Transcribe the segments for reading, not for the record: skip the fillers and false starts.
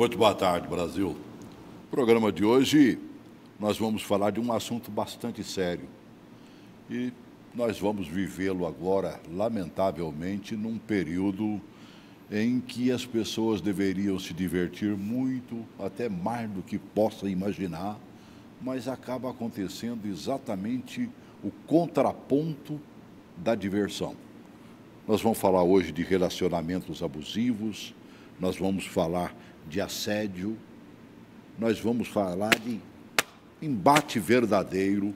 Muito boa tarde, Brasil. No programa de hoje, nós vamos falar de um assunto bastante sério. E nós vamos vivê-lo agora, lamentavelmente, num período em que as pessoas deveriam se divertir muito, até mais do que possa imaginar, mas acaba acontecendo exatamente o contraponto da diversão. Nós vamos falar hoje de relacionamentos abusivos, nós vamos falar de assédio, nós vamos falar de embate verdadeiro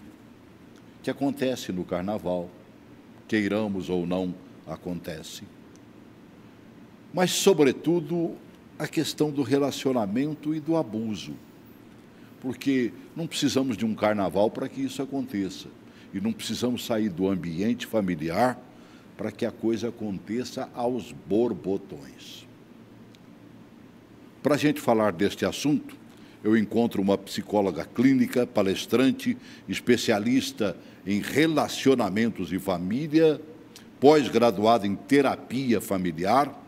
que acontece no carnaval, queiramos ou não, acontece. Mas, sobretudo, a questão do relacionamento e do abuso, porque não precisamos de um carnaval para que isso aconteça, e não precisamos sair do ambiente familiar para que a coisa aconteça aos borbotões. Para a gente falar deste assunto, eu encontro uma psicóloga clínica, palestrante, especialista em relacionamentos e família, pós-graduada em terapia familiar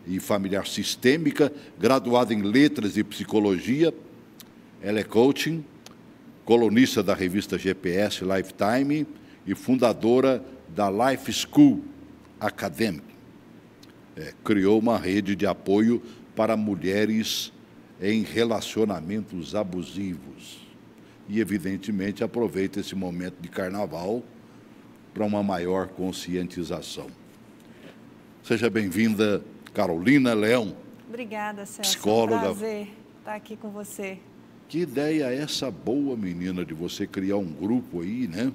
e familiar sistêmica, graduada em letras e psicologia. Ela é coaching, colunista da revista GPS Lifetime e fundadora da Life School Academy. Criou uma rede de apoio para mulheres em relacionamentos abusivos. E, evidentemente, aproveita esse momento de carnaval para uma maior conscientização. Seja bem-vinda, Carolina Leão. Obrigada, Celso. Psicóloga. É um prazer estar aqui com você. Que ideia é essa boa, menina, de você criar um grupo aí, né,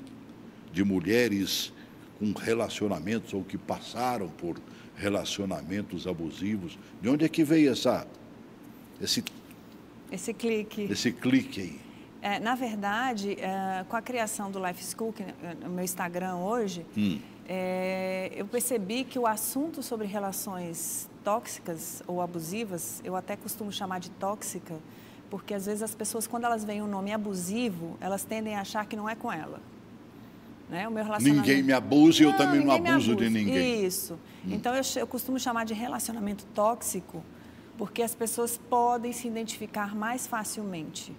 de mulheres com relacionamentos ou que passaram por relacionamentos abusivos. De onde é que veio esse clique aí? Na verdade, com a criação do Life School, que no meu Instagram hoje, eu percebi que o assunto sobre relações tóxicas ou abusivas, eu até costumo chamar de tóxica, porque às vezes as pessoas, quando elas veem o nome abusivo, elas tendem a achar que não é com ela. Né? O meu relacionamento... Ninguém me abusa e eu também não abuso de ninguém. Isso. Então, eu costumo chamar de relacionamento tóxico, porque as pessoas podem se identificar mais facilmente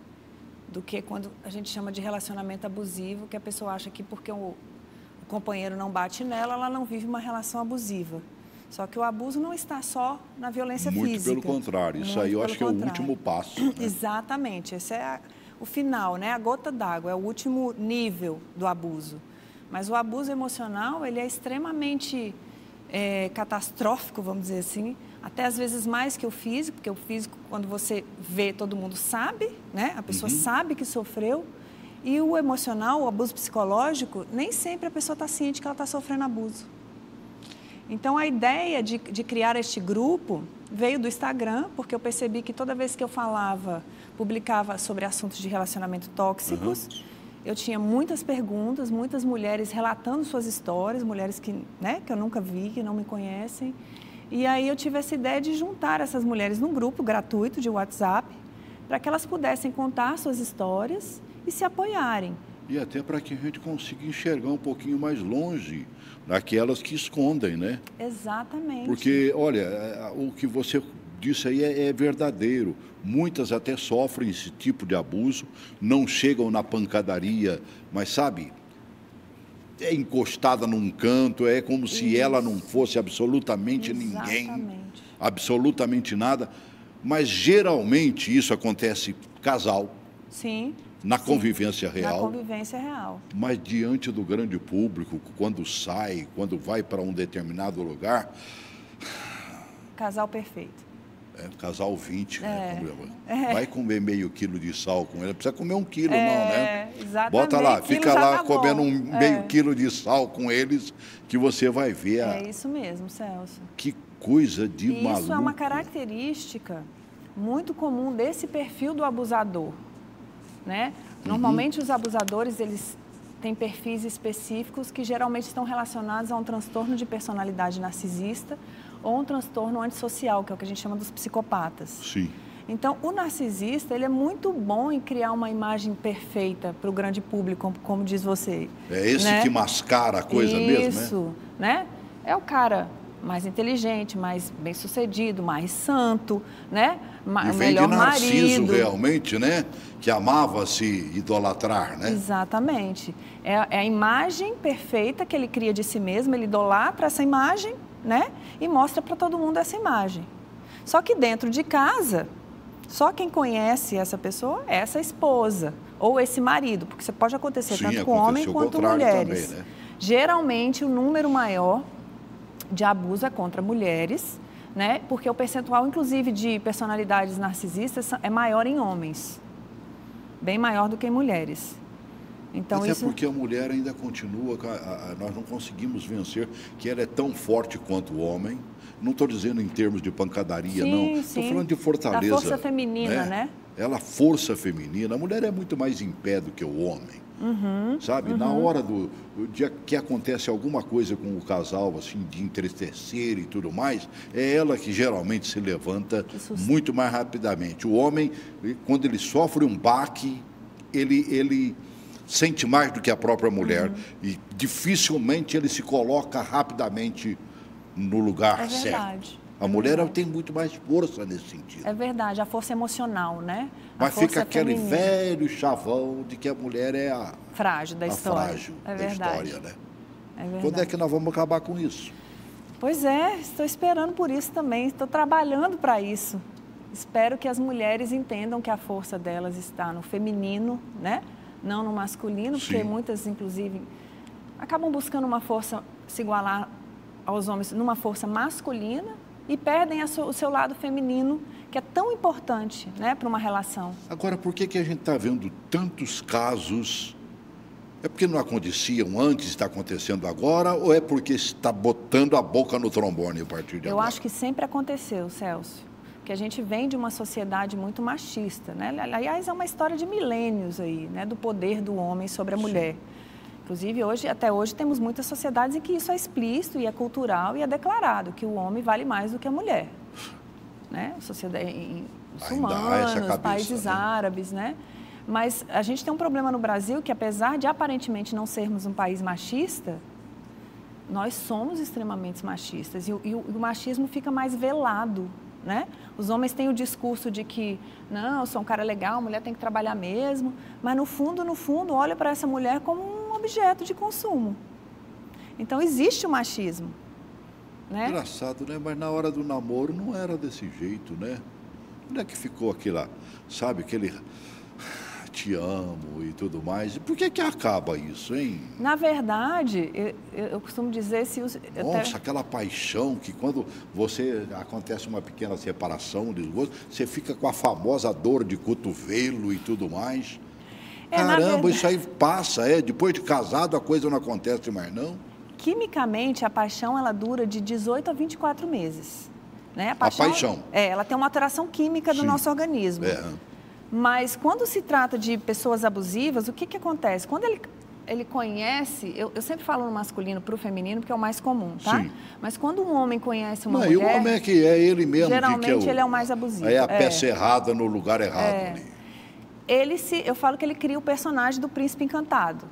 do que quando a gente chama de relacionamento abusivo, que a pessoa acha que porque o companheiro não bate nela, ela não vive uma relação abusiva. Só que o abuso não está só na violência física. Muito pelo contrário. Isso aí eu acho que é o último passo. Né? Exatamente. Esse é o final, né? A gota d'água, é o último nível do abuso. Mas o abuso emocional, ele é extremamente catastrófico, vamos dizer assim, até às vezes mais que o físico, porque o físico, quando você vê, todo mundo sabe, né? A pessoa sabe que sofreu. E o emocional, o abuso psicológico, nem sempre a pessoa está ciente que ela está sofrendo abuso. Então, a ideia de criar este grupo veio do Instagram, porque eu percebi que toda vez que eu publicava sobre assuntos de relacionamento tóxicos, eu tinha muitas perguntas, muitas mulheres relatando suas histórias, mulheres que eu nunca vi, que não me conhecem. E aí eu tive essa ideia de juntar essas mulheres num grupo gratuito de WhatsApp, para que elas pudessem contar suas histórias e se apoiarem. E até para que a gente consiga enxergar um pouquinho mais longe daquelas que escondem, né? Exatamente. Porque, olha, o que você disse aí é verdadeiro. Muitas até sofrem esse tipo de abuso, não chegam na pancadaria, mas, sabe, é encostada num canto, é como se ela não fosse absolutamente ninguém, absolutamente nada. Mas, geralmente, isso acontece casal. Sim. Na convivência real. Na convivência real. Mas diante do grande público, quando sai, quando vai para um determinado lugar... Casal perfeito. Casal 20, né? Vai comer meio quilo de sal com ele, precisa comer 1 quilo, não, né? Exatamente. Bota lá, fica lá comendo meio quilo de sal com eles, que você vai ver. É isso mesmo, Celso. Que coisa de maluco. Isso é uma característica muito comum desse perfil do abusador. Né? Normalmente os abusadores, eles têm perfis específicos que geralmente estão relacionados a um transtorno de personalidade narcisista ou um transtorno antissocial, que é o que a gente chama dos psicopatas. Sim. Então, o narcisista, ele é muito bom em criar uma imagem perfeita para o grande público, como diz você. É esse, né, que mascara a coisa mesmo, né? Isso, né? É o cara mais inteligente, mais bem-sucedido, mais santo, né? E vem melhor de Narciso, marido. realmente, né? Que amava se idolatrar, né? Exatamente. É a imagem perfeita que ele cria de si mesmo, ele idolatra essa imagem, né? E mostra para todo mundo essa imagem. Só que dentro de casa, só quem conhece essa pessoa é essa esposa ou esse marido, porque isso pode acontecer tanto com homem quanto mulheres. Também, né? Geralmente, o número maior de abuso é contra mulheres, né? Porque o percentual, inclusive, de personalidades narcisistas é maior em homens, bem maior do que em mulheres. Então, até porque a mulher ainda continua, nós não conseguimos vencer, que ela é tão forte quanto o homem. Não estou dizendo em termos de pancadaria, sim, não. Estou falando de fortaleza. Da força feminina, né? Ela, força feminina. A mulher é muito mais em pé do que o homem. Sabe? Na hora de que acontece alguma coisa com o casal, assim, de entristecer e tudo mais, é ela que geralmente se levanta muito mais rapidamente. O homem, quando ele sofre um baque, ele sente mais do que a própria mulher e dificilmente ele se coloca rapidamente no lugar certo. A mulher tem muito mais força nesse sentido. É verdade, a força emocional, né? Mas fica aquele velho chavão de que a mulher é a frágil da história. Frágil da história, né? É verdade. Quando é que nós vamos acabar com isso? Pois é, estou esperando por isso também, estou trabalhando para isso. Espero que as mulheres entendam que a força delas está no feminino, né? Não no masculino, porque muitas, inclusive, acabam buscando uma força, se igualar aos homens numa força masculina e perdem o seu lado feminino, que é tão importante, né, para uma relação. Agora, por que a gente está vendo tantos casos? É porque não aconteciam antes, está acontecendo agora, ou é porque está botando a boca no trombone a partir de agora? Eu acho que sempre aconteceu, Celso. Porque a gente vem de uma sociedade muito machista, né? Aliás, é uma história de milênios aí, né, do poder do homem sobre a mulher. Inclusive, até hoje, temos muitas sociedades em que isso é explícito e é cultural e é declarado, que o homem vale mais do que a mulher. Né? Sociedade muçulmanos, países árabes, né? Mas a gente tem um problema no Brasil que, apesar de aparentemente não sermos um país machista, nós somos extremamente machistas e o machismo fica mais velado, né? Os homens têm o discurso de que, não, eu sou um cara legal, a mulher tem que trabalhar mesmo, mas no fundo, olha para essa mulher como um objeto de consumo. Então, existe o machismo. Né? Engraçado, né? Mas na hora do namoro não era desse jeito, né? Onde é que ficou aquela, sabe, aquele te amo e tudo mais? E por que acaba isso, hein? Na verdade, eu costumo dizer se os... Nossa, aquela paixão que quando acontece uma pequena separação, você fica com a famosa dor de cotovelo e tudo mais. Caramba, isso aí passa, depois de casado a coisa não acontece mais, não? Quimicamente, a paixão, ela dura de 18 a 24 meses. Né? A paixão? Ela tem uma alteração química do nosso organismo. Mas quando se trata de pessoas abusivas, o que acontece? Quando ele conhece, eu sempre falo no masculino para o feminino, porque é o mais comum, tá? Sim. Mas quando um homem conhece uma mulher... mulher... E o homem é que é ele mesmo. Geralmente ele é o mais abusivo. É a peça errada no lugar errado ali. Eu falo que ele cria o personagem do príncipe encantado,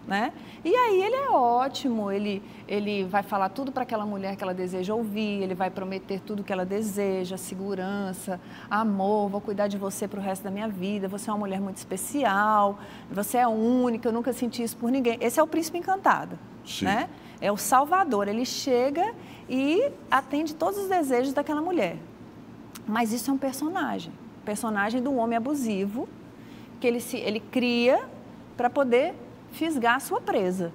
né? E aí ele é ótimo, ele vai falar tudo para aquela mulher que ela deseja ouvir, ele vai prometer tudo que ela deseja, segurança, amor, vou cuidar de você para o resto da minha vida, você é uma mulher muito especial, você é única, eu nunca senti isso por ninguém. Esse é o príncipe encantado, né? É o salvador, ele chega e atende todos os desejos daquela mulher. Mas isso é um personagem do homem abusivo, que ele cria para poder fisgar a sua presa.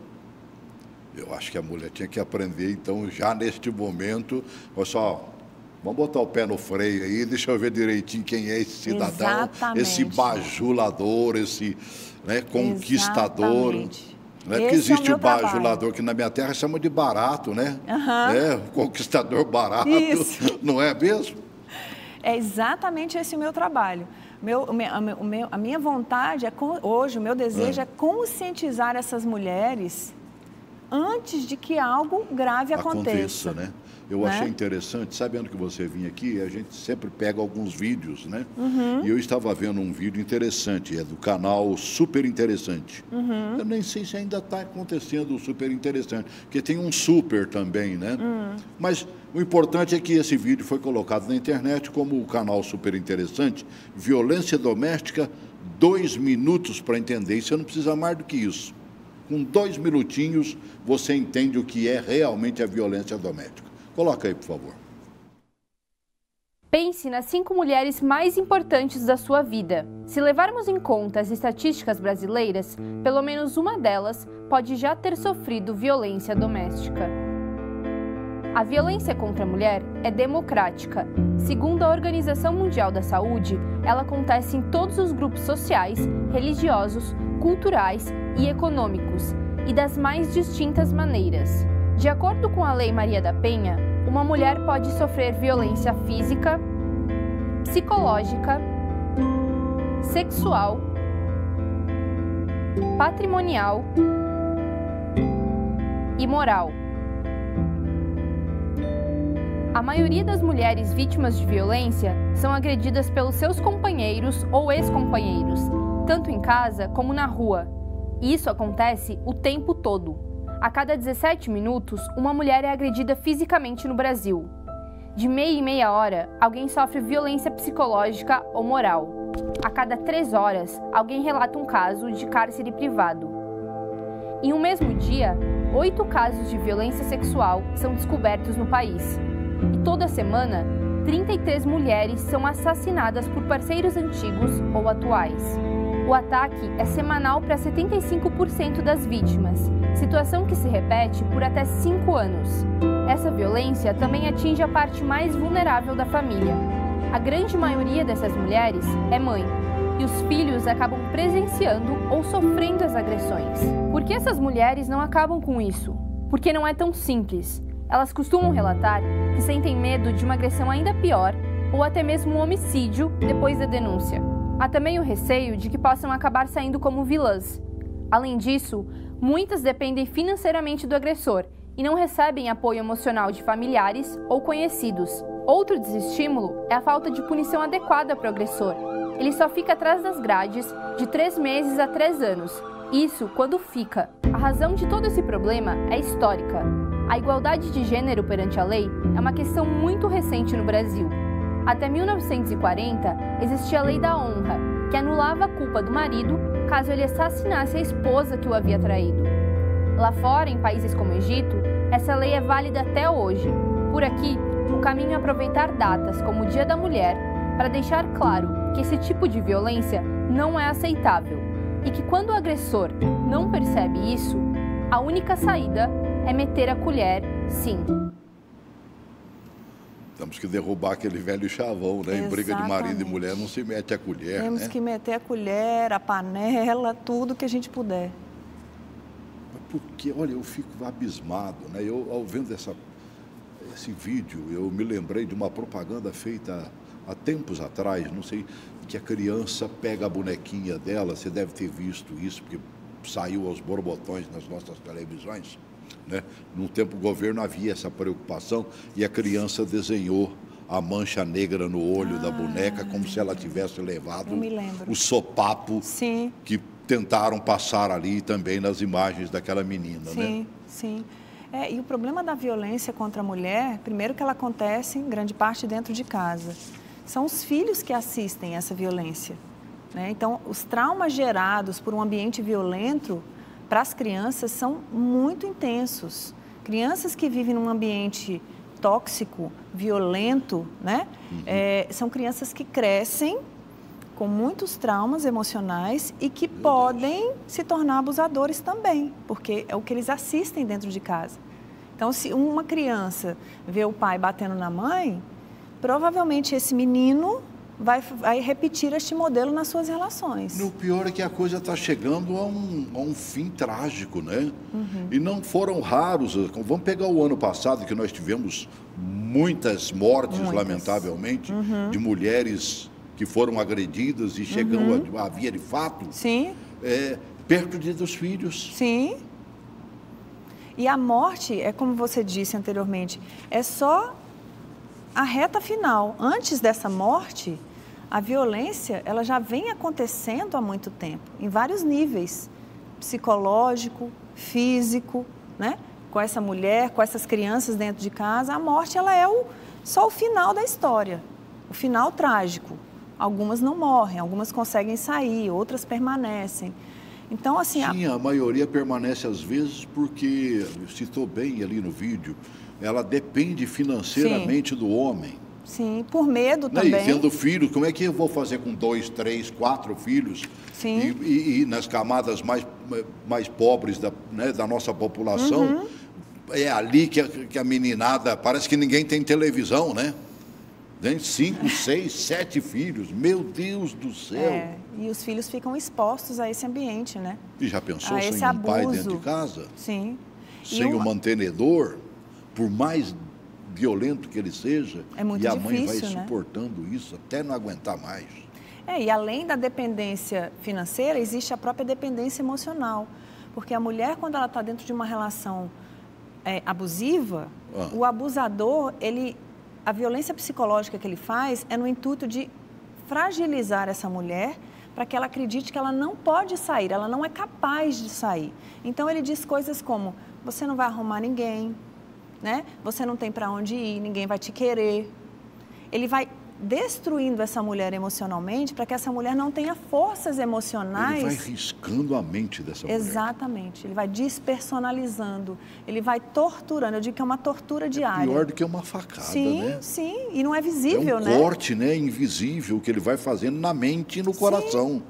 Eu acho que a mulher tinha que aprender, então, já neste momento, só, vamos botar o pé no freio aí, deixa eu ver direitinho quem é esse cidadão, esse bajulador, esse conquistador. Não é porque existe o bajulador, que na minha terra chama de barato, né? O conquistador barato, não é mesmo? É exatamente esse o meu trabalho. A minha vontade, hoje, o meu desejo é conscientizar essas mulheres antes de que algo grave aconteça. Né? Eu achei interessante, sabendo que você vinha aqui, a gente sempre pega alguns vídeos, né? E eu estava vendo um vídeo interessante, é do canal Super Interessante. Eu nem sei se ainda está acontecendo o Super Interessante, porque tem um Super também, né? Mas o importante é que esse vídeo foi colocado na internet como o canal Super Interessante, violência doméstica, 2 minutos para entender, e você não precisa mais do que isso. Com 2 minutinhos, você entende o que é realmente a violência doméstica. Coloca aí, por favor. Pense nas 5 mulheres mais importantes da sua vida. Se levarmos em conta as estatísticas brasileiras, pelo menos uma delas pode já ter sofrido violência doméstica. A violência contra a mulher é democrática. Segundo a Organização Mundial da Saúde, ela acontece em todos os grupos sociais, religiosos, culturais e econômicos, e das mais distintas maneiras. De acordo com a Lei Maria da Penha, uma mulher pode sofrer violência física, psicológica, sexual, patrimonial e moral. A maioria das mulheres vítimas de violência são agredidas pelos seus companheiros ou ex-companheiros, tanto em casa como na rua. E isso acontece o tempo todo. A cada 17 minutos, uma mulher é agredida fisicamente no Brasil. De meia em meia hora, alguém sofre violência psicológica ou moral. A cada 3 horas, alguém relata um caso de cárcere privado. Em um mesmo dia, 8 casos de violência sexual são descobertos no país. E toda semana, 33 mulheres são assassinadas por parceiros antigos ou atuais. O ataque é semanal para 75% das vítimas, situação que se repete por até 5 anos. Essa violência também atinge a parte mais vulnerável da família. A grande maioria dessas mulheres é mãe, e os filhos acabam presenciando ou sofrendo as agressões. Por que essas mulheres não acabam com isso? Porque não é tão simples. Elas costumam relatar que sentem medo de uma agressão ainda pior ou até mesmo um homicídio depois da denúncia. Há também o receio de que possam acabar saindo como vilãs. Além disso, muitas dependem financeiramente do agressor e não recebem apoio emocional de familiares ou conhecidos. Outro desestímulo é a falta de punição adequada para o agressor. Ele só fica atrás das grades de 3 meses a 3 anos. Isso quando fica. A razão de todo esse problema é histórica. A igualdade de gênero perante a lei é uma questão muito recente no Brasil. Até 1940, existia a Lei da Honra, que anulava a culpa do marido caso ele assassinasse a esposa que o havia traído. Lá fora, em países como o Egito, essa lei é válida até hoje. Por aqui, o caminho é aproveitar datas como o Dia da Mulher para deixar claro que esse tipo de violência não é aceitável e que quando o agressor não percebe isso, a única saída é meter a colher, sim. Temos que derrubar aquele velho chavão, né? Em briga de marido e mulher não se mete a colher, Temos que meter a colher, a panela, tudo que a gente puder. Porque, olha, eu fico abismado, né? Eu, ao vendo esse vídeo, eu me lembrei de uma propaganda feita há tempos atrás, não sei, que a criança pega a bonequinha dela, você deve ter visto isso, porque saiu aos borbotões nas nossas televisões, né? No tempo do governo havia essa preocupação e a criança desenhou a mancha negra no olho da boneca, como se ela tivesse levado o sopapo. Sim. Que tentaram passar ali também nas imagens daquela menina, né? Sim, sim. E o problema da violência contra a mulher, primeiro que ela acontece em grande parte dentro de casa. São os filhos que assistem essa violência, né? Então, os traumas gerados por um ambiente violento para as crianças são muito intensos. Crianças que vivem num ambiente tóxico, violento, né? São crianças que crescem com muitos traumas emocionais e que podem se tornar abusadores também, porque é o que eles assistem dentro de casa. Então, se uma criança vê o pai batendo na mãe, provavelmente esse menino vai repetir este modelo nas suas relações. O pior é que a coisa está chegando a um fim trágico, né? E não foram raros. Vamos pegar o ano passado, que nós tivemos muitas mortes, lamentavelmente, de mulheres que foram agredidas e chegam a via de fato. Sim. Perto dos filhos. Sim. E a morte, é como você disse anteriormente, é só a reta final. Antes dessa morte, a violência ela já vem acontecendo há muito tempo, em vários níveis, psicológico, físico, né? Com essa mulher, com essas crianças dentro de casa. A morte ela é só o final da história, o final trágico. Algumas não morrem, algumas conseguem sair, outras permanecem. Então, assim... Sim, a maioria permanece às vezes porque, citou bem ali no vídeo, ela depende financeiramente do homem. Sim, por medo né? também. E tendo filhos, como é que eu vou fazer com 2, 3, 4 filhos? Sim. E nas camadas mais pobres da nossa população, é ali que a meninada, parece que ninguém tem televisão, né? Tem 5, 6, 7 filhos, meu Deus do céu. E os filhos ficam expostos a esse ambiente, né? E já pensou a sem um pai dentro de casa? Sim. Sem o mantenedor, por mais violento que ele seja, é muito e a difícil, mãe vai né? suportando isso até não aguentar mais. E além da dependência financeira, existe a própria dependência emocional. Porque a mulher, quando ela está dentro de uma relação abusiva, o abusador, a violência psicológica que ele faz é no intuito de fragilizar essa mulher para que ela acredite que ela não pode sair, ela não é capaz de sair. Então ele diz coisas como, você não vai arrumar ninguém, né? Você não tem para onde ir, ninguém vai te querer. Ele vai destruindo essa mulher emocionalmente para que essa mulher não tenha forças emocionais. Ele vai riscando a mente dessa mulher. Exatamente. Ele vai despersonalizando, ele vai torturando. Eu digo que é uma tortura diária. Pior do que uma facada, né? Sim, e não é visível, né? É um corte, né, invisível que ele vai fazendo na mente e no coração.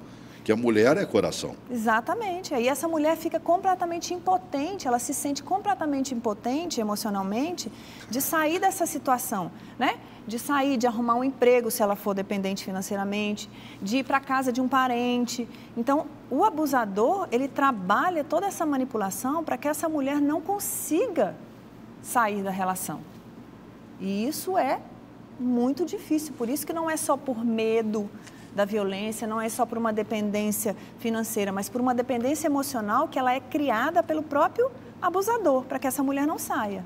Que a mulher é coração. Exatamente. Aí essa mulher fica completamente impotente, ela se sente completamente impotente emocionalmente de sair dessa situação, né? De sair, de arrumar um emprego se ela for dependente financeiramente, de ir para a casa de um parente. Então, o abusador, ele trabalha toda essa manipulação para que essa mulher não consiga sair da relação. E isso é muito difícil, por isso que não é só por medo da violência, não é só por uma dependência financeira, mas por uma dependência emocional que ela é criada pelo próprio abusador, para que essa mulher não saia.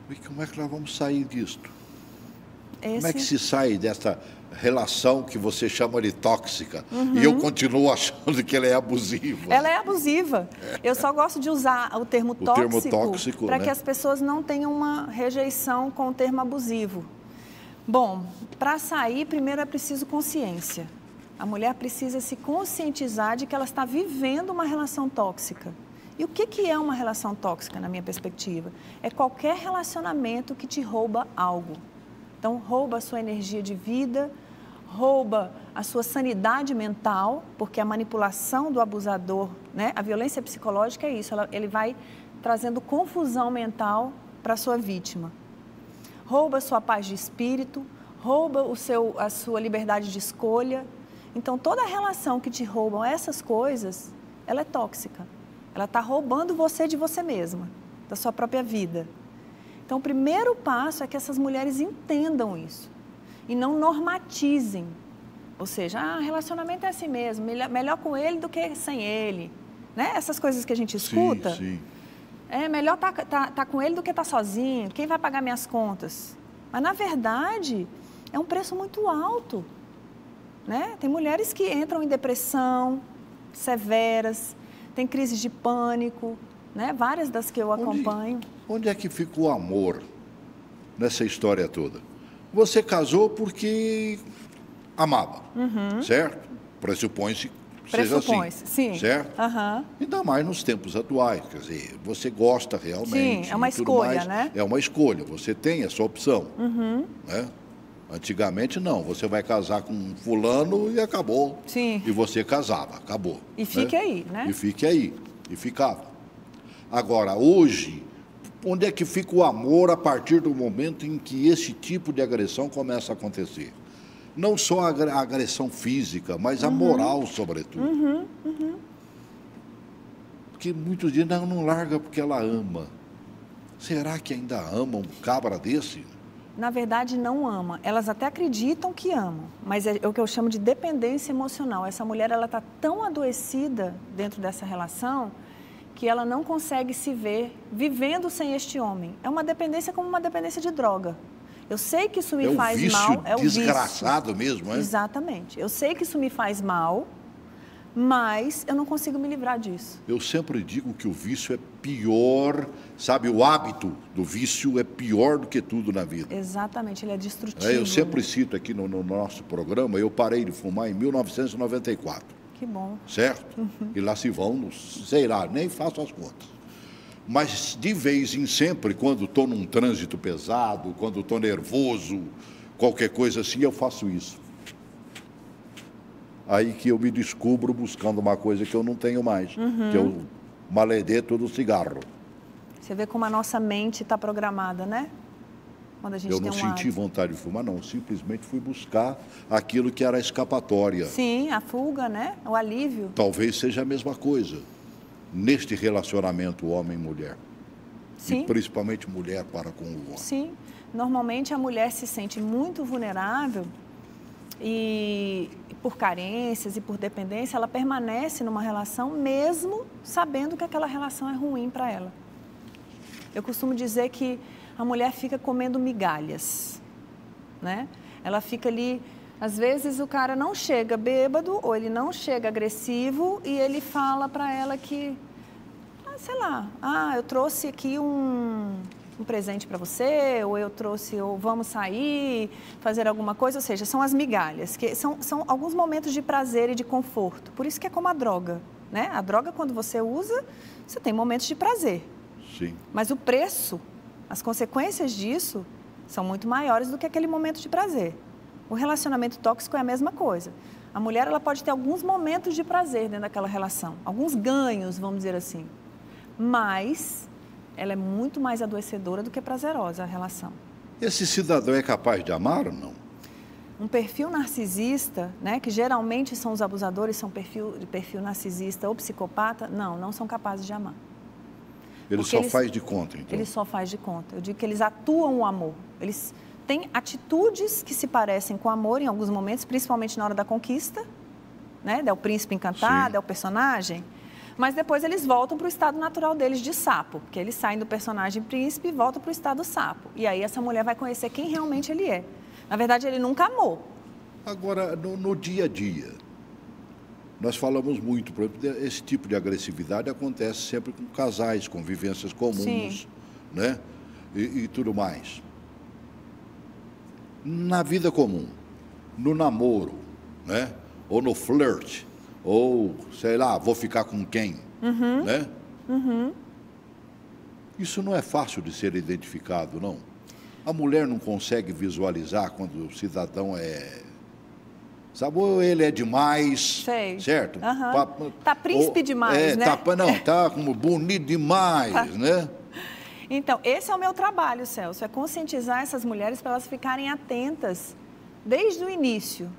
E como é que nós vamos sair disso? Como é que se sai dessa relação que você chama de tóxica? E eu continuo achando que ela é abusiva. Ela é abusiva. Eu só gosto de usar o termo tóxico para que as pessoas não tenham uma rejeição com o termo abusivo. Bom, para sair, primeiro é preciso consciência. A mulher precisa se conscientizar de que ela está vivendo uma relação tóxica. E o que é uma relação tóxica, na minha perspectiva? É qualquer relacionamento que te rouba algo. Então, rouba a sua energia de vida, rouba a sua sanidade mental, porque a manipulação do abusador, né? A violência psicológica é isso, ele vai trazendo confusão mental para a sua vítima. Rouba a sua paz de espírito, rouba a sua liberdade de escolha. Então, toda relação que te roubam essas coisas, ela é tóxica. Ela está roubando você de você mesma, da sua própria vida. Então, o primeiro passo é que essas mulheres entendam isso e não normatizem. Ou seja, relacionamento é assim mesmo, melhor com ele do que sem ele. Né? Essas coisas que a gente escuta. Sim, sim. É melhor tá com ele do que estar sozinho. Quem vai pagar minhas contas? Mas, na verdade, é um preço muito alto. Né? Tem mulheres que entram em depressão severas, tem crises de pânico, né? Várias das que eu acompanho. Onde é que fica o amor nessa história toda? Você casou porque amava, certo? Pressupõe-se seja assim, sim. Certo? Ainda mais nos tempos atuais, quer dizer, você gosta realmente. Sim, é uma escolha, mais, né? É uma escolha, você tem essa opção, né? Antigamente não, você vai casar com um fulano e acabou. Sim. E você casava, acabou. E fique aí, né? E fique aí, e ficava. Agora, hoje, onde é que fica o amor a partir do momento em que esse tipo de agressão começa a acontecer? Não só a agressão física, mas a moral, sobretudo. Porque muitos dizem, não larga porque ela ama. Será que ainda ama um cabra desse? Na verdade, não ama. Elas até acreditam que amam, mas é o que eu chamo de dependência emocional. Essa mulher, ela está tão adoecida dentro dessa relação que ela não consegue se ver vivendo sem este homem. É uma dependência como uma dependência de droga. Eu sei que isso me faz mal. É um vício desgraçado mesmo, é? Exatamente. Eu sei que isso me faz mal, mas eu não consigo me livrar disso. Eu sempre digo que o vício é pior, sabe? O hábito do vício é pior do que tudo na vida. Exatamente, ele é destrutivo. Eu sempre né? cito aqui no nosso programa, eu parei de fumar em 1994. Que bom. Certo? E lá se vão, sei lá, nem faço as contas. Mas de vez em sempre, quando estou num trânsito pesado, quando estou nervoso, qualquer coisa assim, eu faço isso. Aí que eu me descubro buscando uma coisa que eu não tenho mais, que é o maledeto do cigarro. Você vê como a nossa mente está programada, né? Quando a gente eu tem não um senti hábito. vontade de fumar, não. Simplesmente fui buscar aquilo que era a escapatória. Sim, a fuga, né? O alívio. Talvez seja a mesma coisa neste relacionamento homem-mulher. Sim. E principalmente mulher para com o homem. Sim. Normalmente a mulher se sente muito vulnerável e por carências e por dependência, ela permanece numa relação mesmo sabendo que aquela relação é ruim para ela. Eu costumo dizer que a mulher fica comendo migalhas, né? Ela fica ali, às vezes o cara não chega bêbado ou ele não chega agressivo e ele fala para ela que, sei lá, eu trouxe aqui um presente para você, ou eu trouxe, ou vamos sair, fazer alguma coisa, ou seja, são as migalhas, que são alguns momentos de prazer e de conforto. Por isso que é como a droga, né? A droga, quando você usa, você tem momentos de prazer. Sim. Mas o preço, as consequências disso são muito maiores do que aquele momento de prazer. O relacionamento tóxico é a mesma coisa. A mulher, ela pode ter alguns momentos de prazer dentro daquela relação, alguns ganhos, vamos dizer assim, mas ela é muito mais adoecedora do que prazerosa a relação. Esse cidadão é capaz de amar ou não? Um perfil narcisista, né, que geralmente são os abusadores, são de perfil narcisista ou psicopata, não são capazes de amar. Ele só faz de conta, então? Ele só faz de conta. Eu digo que eles atuam o amor. Eles têm atitudes que se parecem com o amor em alguns momentos, principalmente na hora da conquista, né, é o príncipe encantado, Sim. é o personagem. Mas depois eles voltam para o estado natural deles de sapo, porque eles saem do personagem príncipe e voltam para o estado sapo. E aí essa mulher vai conhecer quem realmente ele é. Na verdade, ele nunca amou. Agora, no dia a dia, nós falamos muito, por exemplo, esse tipo de agressividade acontece sempre com casais, com vivências comuns, Sim. né? E tudo mais. Na vida comum, no namoro, né? Ou no flirt, ou, sei lá, vou ficar com quem, né? Isso não é fácil de ser identificado, não. A mulher não consegue visualizar quando o cidadão sabe, ou ele é demais, Sei. certo? Tá príncipe demais, né? Tá como bonito demais, né? Então, esse é o meu trabalho, Celso, é conscientizar essas mulheres para elas ficarem atentas desde o início.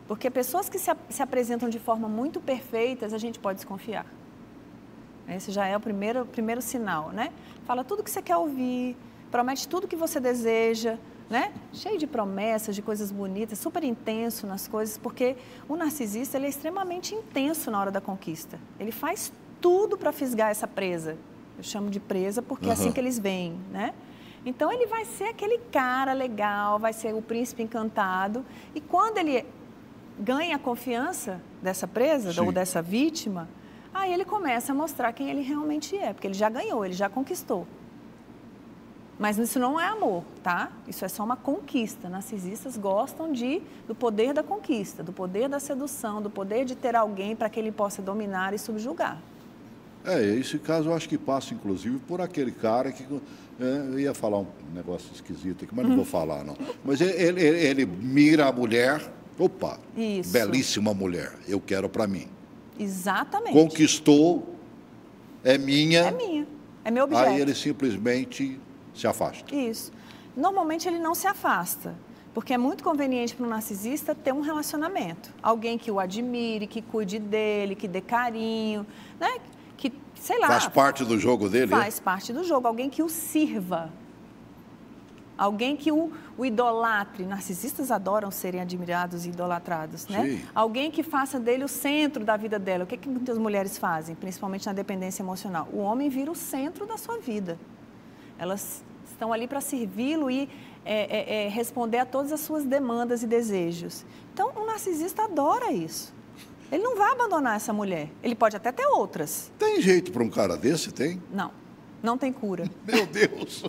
Porque pessoas que se apresentam de forma muito perfeitas, a gente pode desconfiar. Esse já é o primeiro sinal, né? Fala tudo que você quer ouvir, promete tudo que você deseja, né? Cheio de promessas, de coisas bonitas, super intenso nas coisas, porque o narcisista, ele é extremamente intenso na hora da conquista. Ele faz tudo para fisgar essa presa. Eu chamo de presa porque é assim que eles veem, né? Então, ele vai ser aquele cara legal, vai ser o príncipe encantado, e quando ele ganha a confiança dessa presa, Sim. ou dessa vítima, aí ele começa a mostrar quem ele realmente é, porque ele já ganhou, ele já conquistou. Mas isso não é amor, tá? Isso é só uma conquista. Narcisistas gostam do poder da conquista, do poder da sedução, do poder de ter alguém para que ele possa dominar e subjugar. Esse caso eu acho que passa, inclusive, por aquele cara que... eu ia falar um negócio esquisito aqui, mas não vou falar, não. Mas ele mira a mulher, opa, Isso. belíssima mulher, eu quero para mim. Exatamente. Conquistou, é minha. É minha, é meu objeto. Aí ele simplesmente se afasta. Isso. Normalmente ele não se afasta, porque é muito conveniente para um narcisista ter um relacionamento. Alguém que o admire, que cuide dele, que dê carinho, né? Que, sei lá... Faz parte do jogo dele? Faz parte do jogo. Alguém que o sirva. Alguém que o idolatre. Narcisistas adoram serem admirados e idolatrados, né? Sim. Alguém que faça dele o centro da vida dela. O que muitas mulheres fazem, principalmente na dependência emocional? O homem vira o centro da sua vida. Elas estão ali para servi-lo e responder a todas as suas demandas e desejos. Então, o narcisista adora isso. Ele não vai abandonar essa mulher. Ele pode até ter outras. Tem jeito para um cara desse? Tem? Não tem cura. Meu Deus!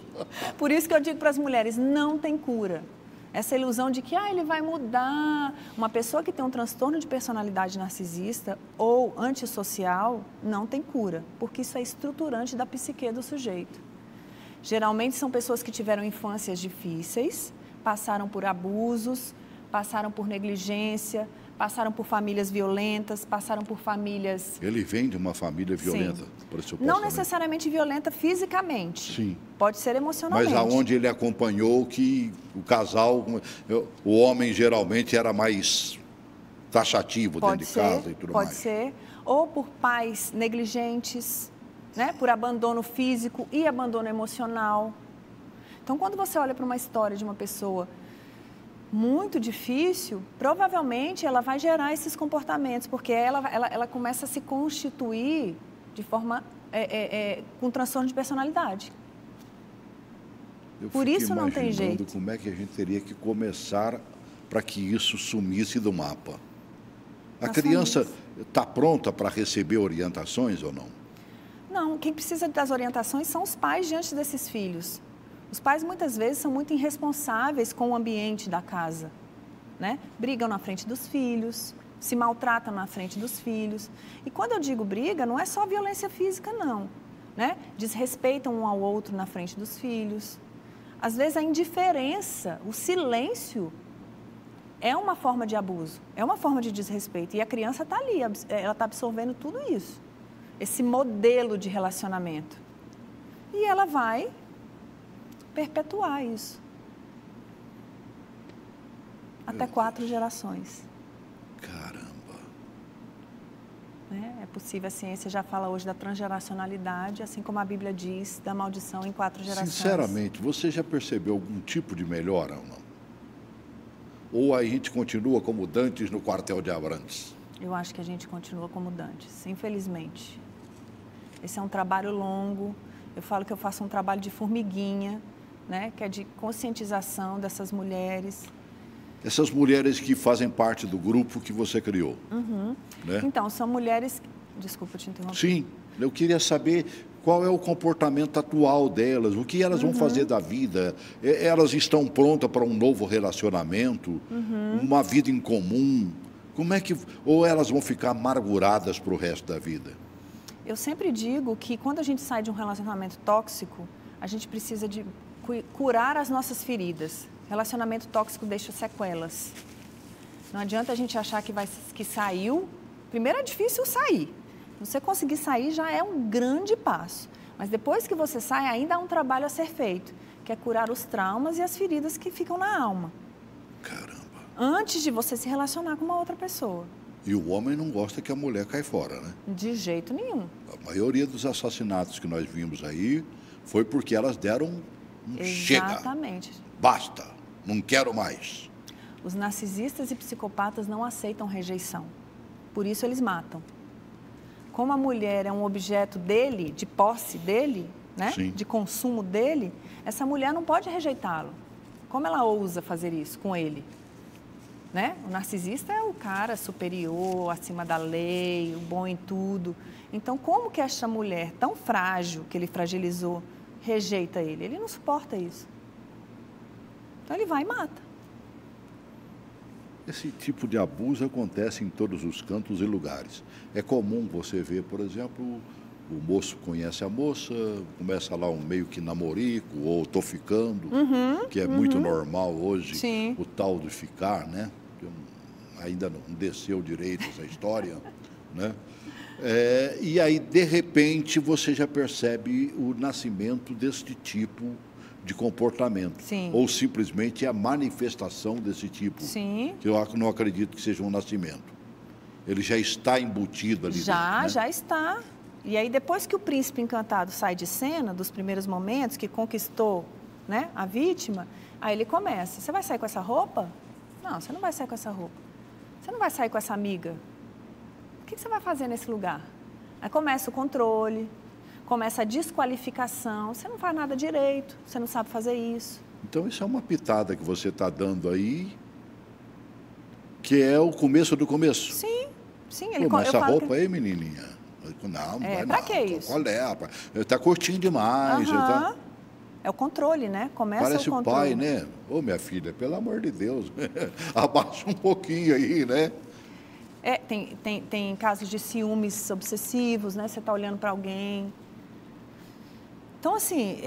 Por isso que eu digo para as mulheres, não tem cura. Essa ilusão de que ele vai mudar. Uma pessoa que tem um transtorno de personalidade narcisista ou antissocial não tem cura, porque isso é estruturante da psique do sujeito. Geralmente são pessoas que tiveram infâncias difíceis, passaram por abusos, passaram por negligência, passaram por famílias violentas, passaram por famílias... Ele vem de uma família violenta, não necessariamente violenta fisicamente. Sim. Pode ser emocionalmente. Mas aonde ele acompanhou que o casal, o homem geralmente era mais taxativo dentro de casa e tudo mais. Pode ser. Ou por pais negligentes, né? Por abandono físico e abandono emocional. Então, quando você olha para uma história de uma pessoa muito difícil, provavelmente ela vai gerar esses comportamentos, porque ela começa a se constituir de forma com transtorno de personalidade. Por isso não tem jeito. Como é que a gente teria que começar para que isso sumisse do mapa? A criança está pronta para receber orientações ou não? Não, quem precisa das orientações são os pais diante desses filhos. Os pais, muitas vezes, são muito irresponsáveis com o ambiente da casa, né? Brigam na frente dos filhos, se maltratam na frente dos filhos. E quando eu digo briga, não é só violência física, não, né? Desrespeitam um ao outro na frente dos filhos. Às vezes, a indiferença, o silêncio, é uma forma de abuso, é uma forma de desrespeito. E a criança está ali, ela está absorvendo tudo isso, esse modelo de relacionamento. E ela vai perpetuar isso. Até 4 gerações. Caramba! É possível, a ciência já fala hoje da transgeracionalidade, assim como a Bíblia diz, da maldição em 4 gerações. Sinceramente, você já percebeu algum tipo de melhora ou não? Ou a gente continua como dantes no quartel de Abrantes? Eu acho que a gente continua como dantes, infelizmente. Esse é um trabalho longo. Eu falo que eu faço um trabalho de formiguinha, né, que é de conscientização dessas mulheres. Essas mulheres que fazem parte do grupo que você criou. Né? Então, são mulheres... Desculpa te interromper. Sim, eu queria saber qual é o comportamento atual delas, o que elas vão fazer da vida. Elas estão prontas para um novo relacionamento, uma vida em comum. Como é que... Ou elas vão ficar amarguradas para o resto da vida? Eu sempre digo que quando a gente sai de um relacionamento tóxico, a gente precisa de curar as nossas feridas. Relacionamento tóxico deixa sequelas. Não adianta a gente achar que saiu. Primeiro é difícil sair. Você conseguir sair já é um grande passo. Mas depois que você sai, ainda há um trabalho a ser feito, que é curar os traumas e as feridas que ficam na alma. Caramba! Antes de você se relacionar com uma outra pessoa. E o homem não gosta que a mulher caia fora, né? De jeito nenhum. A maioria dos assassinatos que nós vimos aí foi porque elas deram chega. Exatamente. Basta, não quero mais. Os narcisistas e psicopatas não aceitam rejeição. Por isso eles matam. Como a mulher é um objeto dele, de posse dele, né? Sim. De consumo dele, essa mulher não pode rejeitá-lo. Como ela ousa fazer isso com ele? Né? O narcisista é o cara superior, acima da lei, o bom em tudo. Então, como que esta mulher tão frágil, que ele fragilizou, rejeita ele? Ele não suporta isso. Então, ele vai e mata. Esse tipo de abuso acontece em todos os cantos e lugares. É comum você ver, por exemplo, o moço conhece a moça, começa lá um meio que namorico, ou tô ficando, que é muito normal hoje. Sim. O tal de ficar, né? Ainda não desceu direito essa história, né? E aí, de repente, você já percebe o nascimento deste tipo de comportamento. Sim. Ou simplesmente a manifestação desse tipo. Sim. Que eu não acredito que seja um nascimento. Ele já está embutido ali dentro, né? Já está. E aí, depois que o príncipe encantado sai de cena, dos primeiros momentos, que conquistou né, a vítima, aí ele começa, você vai sair com essa roupa? Não, você não vai sair com essa roupa. Você não vai sair com essa amiga. O que você vai fazer nesse lugar? Aí começa o controle, começa a desqualificação, você não faz nada direito, você não sabe fazer isso. Então, isso é uma pitada que você está dando aí, que é o começo do começo. Sim, sim. Pô, mas essa roupa aí, menininha? Não, não vai pra não. Que isso? Qual é, rapaz? Está curtinho demais. Tá... É o controle, né? Começa Parece o controle. Parece o pai, né? Ô, minha filha, pelo amor de Deus, abaixa um pouquinho aí, né? Tem casos de ciúmes obsessivos, né? Você está olhando para alguém. Então, assim,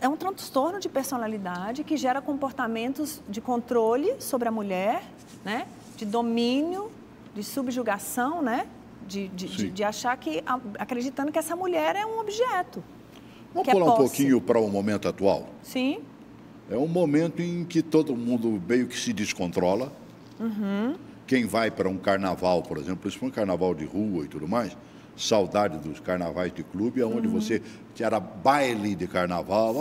é um transtorno de personalidade que gera comportamentos de controle sobre a mulher, né? De domínio, de subjugação, né? De achar que, acreditando que essa mulher é um objeto. Vamos pular um pouquinho para o momento atual? Sim. É um momento em que todo mundo meio que se descontrola. Quem vai para um carnaval, por exemplo, isso foi um carnaval de rua e tudo mais, saudade dos carnavais de clube, onde você que era baile de carnaval,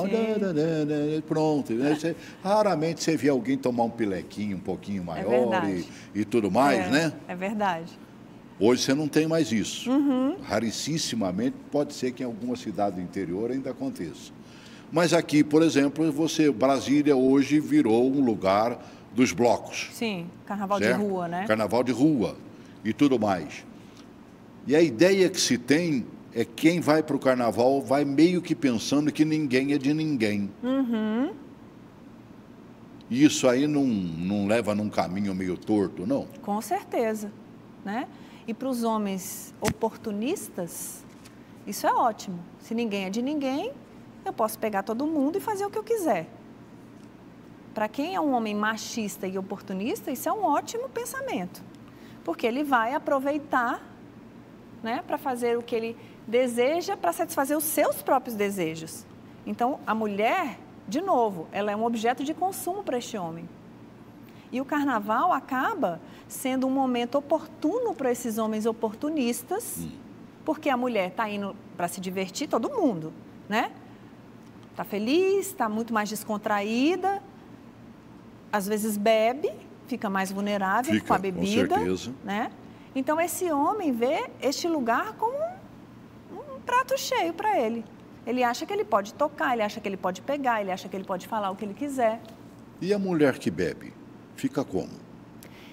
pronto. Né? Raramente você vê alguém tomar um pilequinho um pouquinho maior e tudo mais, né? É verdade. Hoje você não tem mais isso. Rarissimamente, pode ser que em alguma cidade do interior ainda aconteça. Mas aqui, por exemplo, Brasília hoje virou um lugar dos blocos. Sim, carnaval de rua, né? Carnaval de rua e tudo mais. E a ideia que se tem é que quem vai para o carnaval vai meio que pensando que ninguém é de ninguém. E isso aí não leva num caminho meio torto, não? Com certeza, né? E para os homens oportunistas, isso é ótimo. Se ninguém é de ninguém, eu posso pegar todo mundo e fazer o que eu quiser. Para quem é um homem machista e oportunista, isso é um ótimo pensamento. Porque ele vai aproveitar, né, para fazer o que ele deseja, para satisfazer os seus próprios desejos. Então, a mulher, de novo, ela é um objeto de consumo para este homem. E o carnaval acaba sendo um momento oportuno para esses homens oportunistas, porque a mulher está indo para se divertir, todo mundo, né? Está feliz, está muito mais descontraída, às vezes bebe, fica mais vulnerável com a bebida, com certeza, né? Então, esse homem vê este lugar como um prato cheio para ele. Ele acha que ele pode tocar, ele acha que ele pode pegar, ele acha que ele pode falar o que ele quiser. E a mulher que bebe, fica como?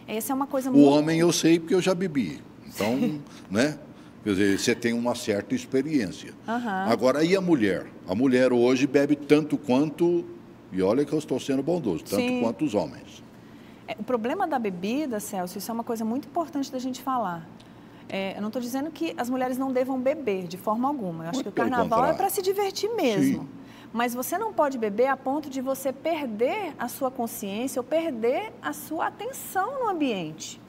Essa é uma coisa muito... O homem eu sei porque eu já bebi. Então, né? Quer dizer, você tem uma certa experiência. Agora, e a mulher? A mulher hoje bebe tanto quanto... E olha que eu estou sendo bondoso, tanto quanto os homens. O problema da bebida, Celso, isso é uma coisa muito importante da gente falar. Eu não estou dizendo que as mulheres não devam beber, de forma alguma. Eu acho que o carnaval é para se divertir mesmo. Mas você não pode beber a ponto de você perder a sua consciência ou perder a sua atenção no ambiente.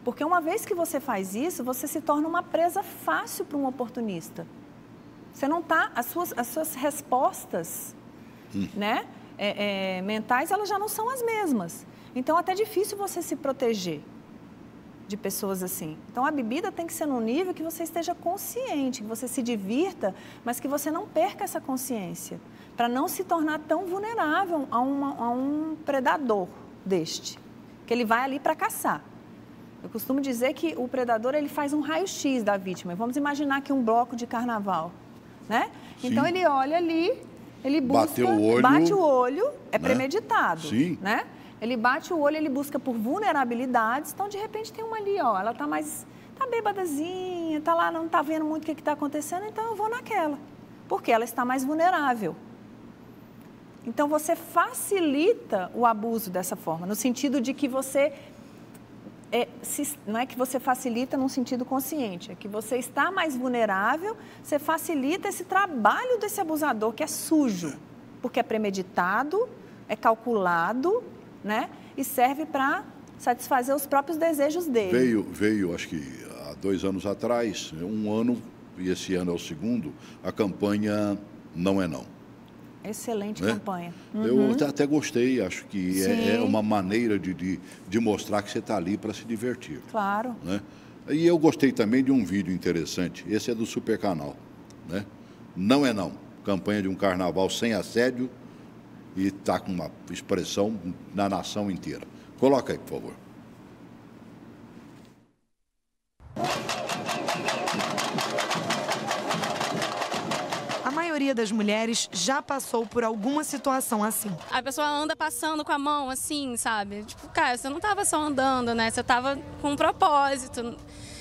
Porque uma vez que você faz isso, você se torna uma presa fácil para um oportunista. Você não está... As suas respostas, né, mentais, elas já não são as mesmas. Então, é até difícil você se proteger de pessoas assim. Então, a bebida tem que ser num nível que você esteja consciente, que você se divirta, mas que você não perca essa consciência, para não se tornar tão vulnerável a um predador deste, que ele vai ali para caçar. Eu costumo dizer que o predador, ele faz um raio-x da vítima. Vamos imaginar que um bloco de carnaval, né? Então, ele olha ali, ele busca... Bate o olho, é premeditado, né? Ele bate o olho, ele busca por vulnerabilidades. Então, de repente, tem uma ali, ó, ela tá bêbadazinha, tá lá, não tá vendo muito o que está acontecendo, então eu vou naquela, porque ela está mais vulnerável. Então, você facilita o abuso dessa forma, no sentido de que você... não é que você facilita num sentido consciente, é que você está mais vulnerável, você facilita esse trabalho desse abusador, que é sujo, porque é premeditado, é calculado, né? E serve para satisfazer os próprios desejos dele. Veio, acho que há 2 anos atrás, um ano, e esse ano é o segundo, a campanha Não é Não. Excelente campanha. Eu até gostei, acho que é uma maneira de mostrar que você está ali para se divertir. Claro. Né? E eu gostei também de um vídeo interessante, esse é do Super Canal. Né? Não é Não, campanha de um carnaval sem assédio e está com uma expressão na nação inteira. Coloca aí, por favor. A maioria das mulheres já passou por alguma situação assim. A pessoa anda passando com a mão assim, sabe? Tipo, cara, você não estava só andando, né? Você estava com um propósito.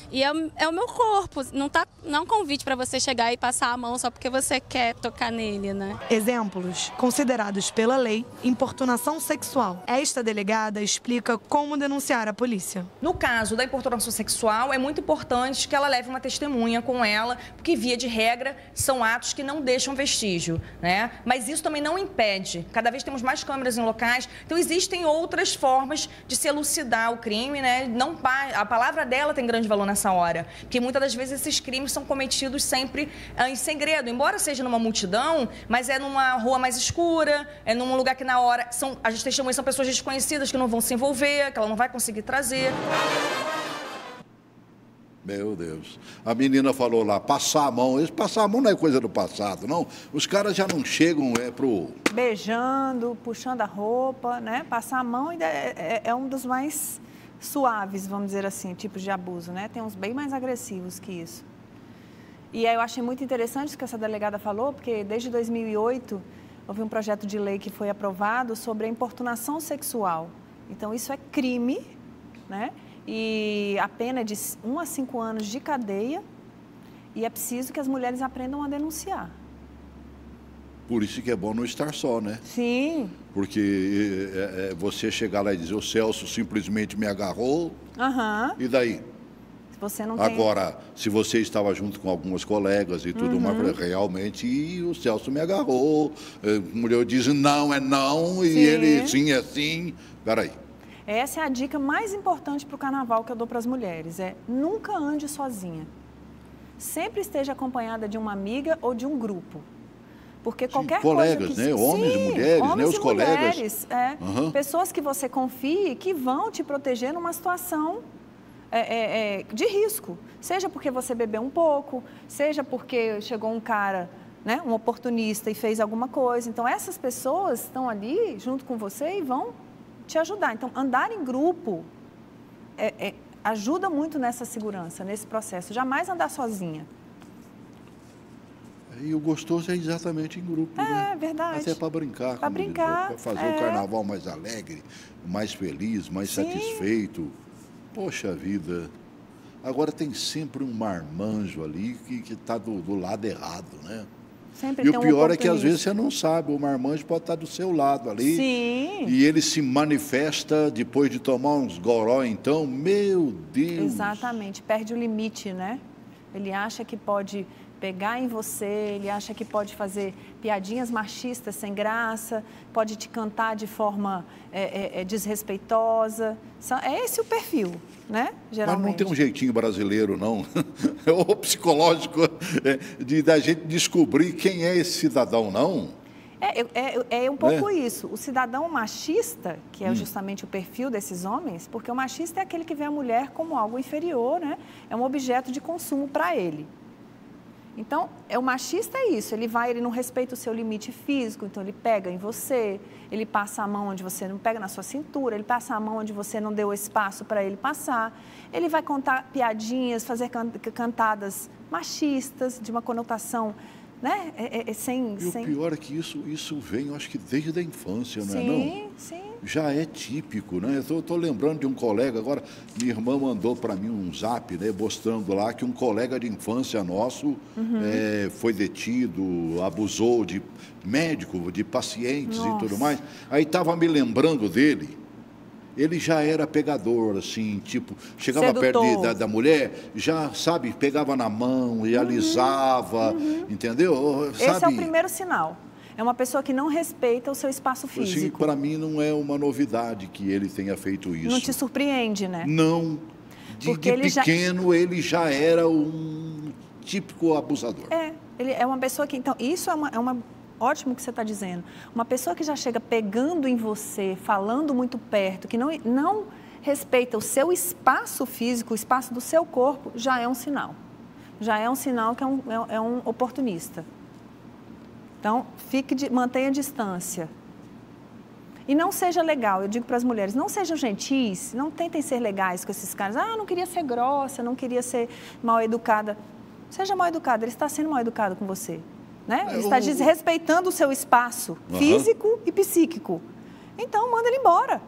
E é o meu corpo, não é um convite para você chegar e passar a mão só porque você quer tocar nele, né? Exemplos considerados pela lei, importunação sexual. Esta delegada explica como denunciar a polícia. No caso da importunação sexual, é muito importante que ela leve uma testemunha com ela, porque, via de regra, são atos que não deixam vestígio, né? Mas isso também não impede. Cada vez temos mais câmeras em locais, então existem outras formas de se elucidar o crime, né? A palavra dela tem grande valor nessa hora, porque muitas das vezes esses crimes são cometidos sempre em segredo, embora seja numa multidão, mas é numa rua mais escura, é num lugar que na hora as testemunhas são pessoas desconhecidas que não vão se envolver, que ela não vai conseguir trazer. Meu Deus. A menina falou lá, passar a mão. Passar a mão não é coisa do passado, não. Os caras já não chegam pro... Beijando, puxando a roupa, né? Passar a mão ainda é um dos mais suaves, vamos dizer assim, tipos de abuso, né? Tem uns bem mais agressivos que isso. E aí eu achei muito interessante o que essa delegada falou, porque desde 2008 houve um projeto de lei que foi aprovado sobre a importunação sexual. Então isso é crime, né? E a pena é de 1 a 5 anos de cadeia e é preciso que as mulheres aprendam a denunciar. Por isso que é bom não estar só, né? Sim. Porque você chegar lá e dizer, o Celso simplesmente me agarrou, e daí? Se você não tem... Agora, se você estava junto com algumas colegas e tudo mais, realmente o Celso me agarrou, a mulher diz não é não, e ele sim é sim. Peraí. Essa é a dica mais importante para o carnaval que eu dou para as mulheres, nunca ande sozinha. Sempre esteja acompanhada de uma amiga ou de um grupo. Porque qualquer colegas, coisa né? Homens e mulheres, homens né? Os e colegas. Mulheres, pessoas que você confie que vão te proteger numa situação de risco. Seja porque você bebeu um pouco, seja porque chegou um cara, né, um oportunista e fez alguma coisa. Então, essas pessoas estão ali junto com você e vão te ajudar. Então, andar em grupo ajuda muito nessa segurança, nesse processo. Jamais andar sozinha. E o gostoso é exatamente em grupo, né? É verdade. Até para brincar. Para brincar. Para fazer o carnaval mais alegre, mais feliz, mais satisfeito. Poxa vida. Agora tem sempre um marmanjo ali que está do lado errado, né? Sempre e o pior é que às vezes você não sabe, o marmanjo pode estar do seu lado ali. Sim. E ele se manifesta depois de tomar uns goró, então, meu Deus. Exatamente, perde o limite, né? Ele acha que pode pegar em você, ele acha que pode fazer piadinhas machistas sem graça, pode te cantar de forma desrespeitosa. É esse o perfil, né? Geralmente. Mas não tem um jeitinho brasileiro, não, ou psicológico, da gente descobrir quem é esse cidadão, não? É um pouco isso. O cidadão machista, que é justamente o perfil desses homens, porque o machista é aquele que vê a mulher como algo inferior, né? É um objeto de consumo para ele. Então, o machista é isso, ele não respeita o seu limite físico, então ele pega em você, ele passa a mão onde você não pega na sua cintura, ele passa a mão onde você não deu espaço para ele passar, ele vai contar piadinhas, fazer cantadas machistas, de uma conotação, né? O pior é que isso vem, eu acho que desde a infância, não é não? Sim, sim. Já é típico, né? Eu estou lembrando de um colega agora, minha irmã mandou para mim um zap, né, mostrando lá que um colega de infância nosso foi detido, abusou de médico, de pacientes e tudo mais. Aí estava me lembrando dele, ele já era pegador, assim, tipo, chegava perto da mulher, já, sabe, pegava na mão e alisava, entendeu? Esse é o primeiro sinal. É uma pessoa que não respeita o seu espaço físico. Assim, para mim não é uma novidade que ele tenha feito isso. Não te surpreende, né? Não. De pequeno ele já era um típico abusador. Ele é uma pessoa que... Então, isso é uma ótimo que você está dizendo. Uma pessoa que já chega pegando em você, falando muito perto, que não respeita o seu espaço físico, o espaço do seu corpo, já é um sinal. Já é um sinal que é um oportunista. Então, mantenha a distância. E não seja legal, eu digo para as mulheres, não sejam gentis, não tentem ser legais com esses caras. Ah, não queria ser grossa, não queria ser mal educada. Seja mal educada, ele está sendo mal educado com você. Né? Ele está desrespeitando o seu espaço físico e psíquico. Então, manda ele embora.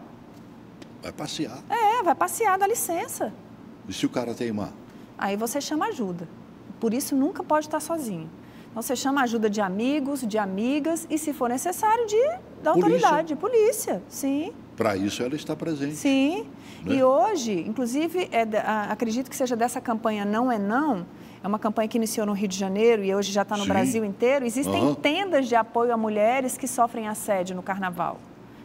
Vai passear. Vai passear, dá licença. E se o cara teimar? Aí você chama ajuda. Por isso, nunca pode estar sozinho. Então, você chama ajuda de amigos, de amigas e, se for necessário, da autoridade, de polícia. Sim. Para isso, ela está presente. Sim. Né? E hoje, inclusive, acredito que seja dessa campanha Não é Não. É uma campanha que iniciou no Rio de Janeiro e hoje já está no Brasil inteiro. Existem tendas de apoio a mulheres que sofrem assédio no Carnaval.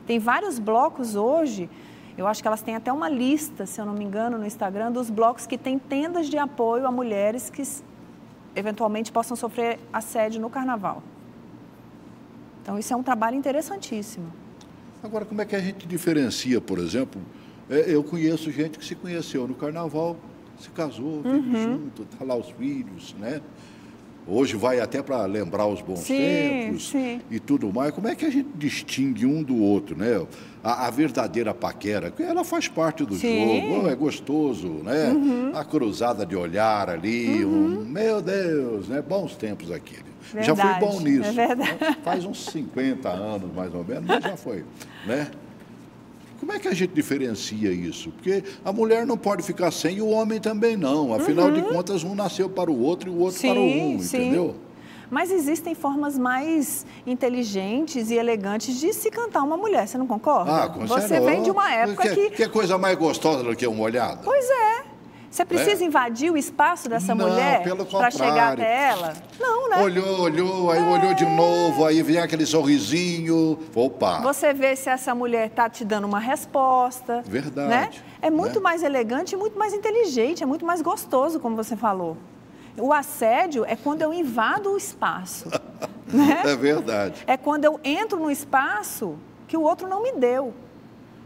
Tem vários blocos hoje, eu acho que elas têm até uma lista, se eu não me engano, no Instagram, dos blocos que têm tendas de apoio a mulheres que eventualmente possam sofrer assédio no Carnaval. Então, isso é um trabalho interessantíssimo. Agora, como é que a gente diferencia, por exemplo, eu conheço gente que se conheceu no Carnaval, se casou, vive junto, está lá os filhos, né? Hoje vai até para lembrar os bons tempos e tudo mais. Como é que a gente distingue um do outro, né? A verdadeira paquera, ela faz parte do jogo, é gostoso, né? A cruzada de olhar ali, meu Deus, né? Bons tempos aquele. Verdade, já fui bom nisso. É verdade. Faz uns 50 anos, mais ou menos, mas já foi, né? Como é que a gente diferencia isso? Porque a mulher não pode ficar sem e o homem também não. Afinal de contas, um nasceu para o outro e o outro para o um, entendeu? Mas existem formas mais inteligentes e elegantes de se cantar uma mulher, você não concorda? Com você vem de uma época que é coisa mais gostosa do que uma olhada? Pois é. Você precisa invadir o espaço dessa mulher para chegar até ela? Não, né? Olhou, aí olhou de novo, aí vem aquele sorrisinho. Opa! Você vê se essa mulher está te dando uma resposta. Verdade. Né? É muito mais elegante e muito mais inteligente, é muito mais gostoso, como você falou. O assédio é quando eu invado o espaço. Né? É verdade. É quando eu entro no espaço que o outro não me deu.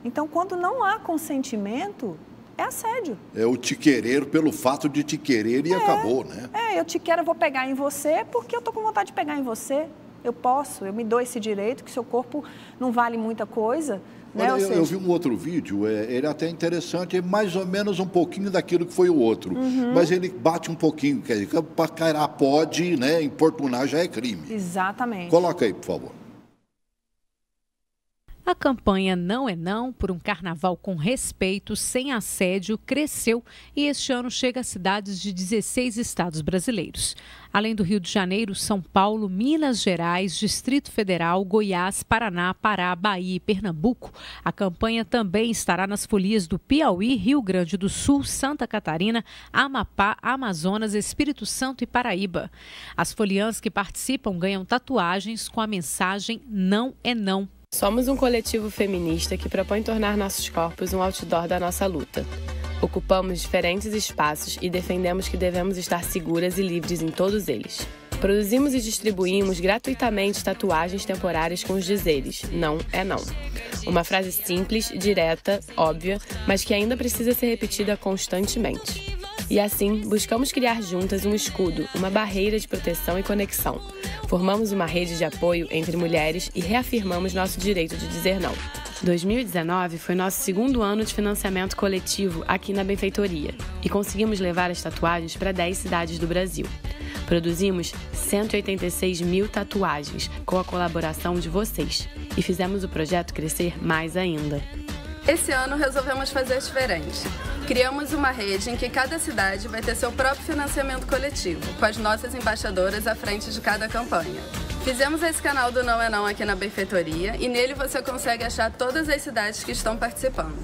Então, quando não há consentimento, é assédio. É o te querer pelo fato de te querer e acabou, né? Eu te quero, eu vou pegar em você porque eu tô com vontade de pegar em você. Eu posso, eu me dou esse direito, que seu corpo não vale muita coisa. Né? Olha, eu vi um outro vídeo, ele é até interessante, é mais ou menos um pouquinho daquilo que foi o outro. Mas ele bate um pouquinho, quer dizer, paquerar pode, né? Importunar já é crime. Exatamente. Coloca aí, por favor. A campanha Não é Não, por um carnaval com respeito, sem assédio, cresceu e este ano chega a cidades de 16 estados brasileiros. Além do Rio de Janeiro, São Paulo, Minas Gerais, Distrito Federal, Goiás, Paraná, Pará, Bahia e Pernambuco, a campanha também estará nas folias do Piauí, Rio Grande do Sul, Santa Catarina, Amapá, Amazonas, Espírito Santo e Paraíba. As foliãs que participam ganham tatuagens com a mensagem Não é Não. Somos um coletivo feminista que propõe tornar nossos corpos um outdoor da nossa luta. Ocupamos diferentes espaços e defendemos que devemos estar seguras e livres em todos eles. Produzimos e distribuímos gratuitamente tatuagens temporárias com os dizeres Não é Não. Uma frase simples, direta, óbvia, mas que ainda precisa ser repetida constantemente. E assim, buscamos criar juntas um escudo, uma barreira de proteção e conexão. Formamos uma rede de apoio entre mulheres e reafirmamos nosso direito de dizer não. 2019 foi nosso segundo ano de financiamento coletivo aqui na benfeitoria e conseguimos levar as tatuagens para 10 cidades do Brasil. Produzimos 186 mil tatuagens com a colaboração de vocês e fizemos o projeto crescer mais ainda. Esse ano resolvemos fazer diferente. Criamos uma rede em que cada cidade vai ter seu próprio financiamento coletivo, com as nossas embaixadoras à frente de cada campanha. Fizemos esse canal do Não é Não aqui na benfeitoria e nele você consegue achar todas as cidades que estão participando.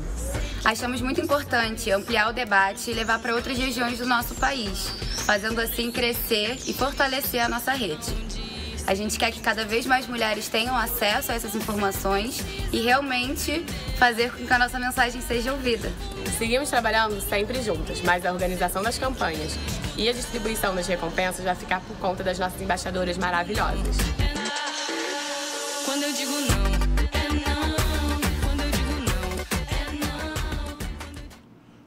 Achamos muito importante ampliar o debate e levar para outras regiões do nosso país, fazendo assim crescer e fortalecer a nossa rede. A gente quer que cada vez mais mulheres tenham acesso a essas informações e realmente fazer com que a nossa mensagem seja ouvida. Seguimos trabalhando sempre juntas, mas a organização das campanhas e a distribuição das recompensas vai ficar por conta das nossas embaixadoras maravilhosas. Quando eu digo não, é não. Quando eu digo não, é não.